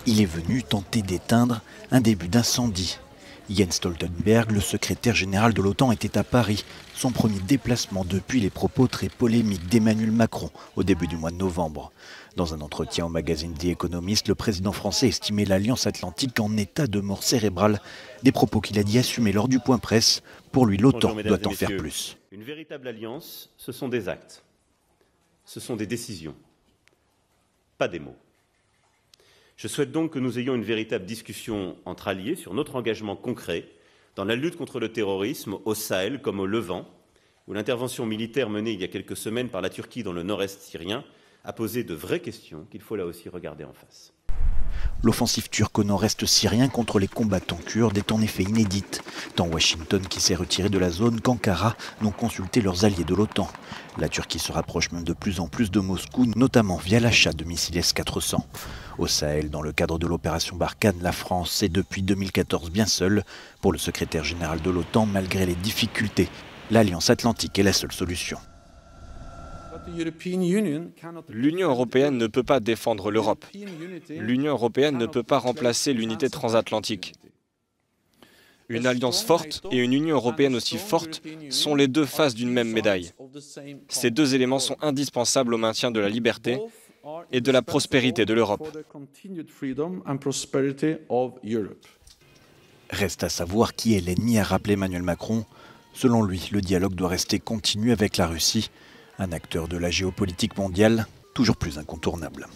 Il est venu tenter d'éteindre un début d'incendie. Jens Stoltenberg, le secrétaire général de l'OTAN, était à Paris, son premier déplacement depuis les propos très polémiques d'Emmanuel Macron au début du mois de novembre. Dans un entretien au magazine The Economist, le président français estimait l'Alliance Atlantique en état de mort cérébrale, des propos qu'il a dit assumer lors du point presse. Pour lui, l'OTAN doit en faire plus. Une véritable alliance, ce sont des actes, ce sont des décisions, pas des mots. Je souhaite donc que nous ayons une véritable discussion entre alliés sur notre engagement concret dans la lutte contre le terrorisme au Sahel comme au Levant, où l'intervention militaire menée il y a quelques semaines par la Turquie dans le nord-est syrien a posé de vraies questions qu'il faut là aussi regarder en face. L'offensive turque au nord-est syrien contre les combattants kurdes est en effet inédite, tant Washington, qui s'est retiré de la zone, qu'Ankara n'ont consulté leurs alliés de l'OTAN. La Turquie se rapproche même de plus en plus de Moscou, notamment via l'achat de missiles S-400. Au Sahel, dans le cadre de l'opération Barkhane, la France est depuis 2014 bien seule. Pour le secrétaire général de l'OTAN, malgré les difficultés, l'Alliance Atlantique est la seule solution. L'Union européenne ne peut pas défendre l'Europe. L'Union européenne ne peut pas remplacer l'unité transatlantique. Une alliance forte et une Union européenne aussi forte sont les deux faces d'une même médaille. Ces deux éléments sont indispensables au maintien de la liberté et de la prospérité de l'Europe. Reste à savoir qui est l'ennemi, a rappelé Emmanuel Macron. Selon lui, le dialogue doit rester continu avec la Russie, un acteur de la géopolitique mondiale toujours plus incontournable.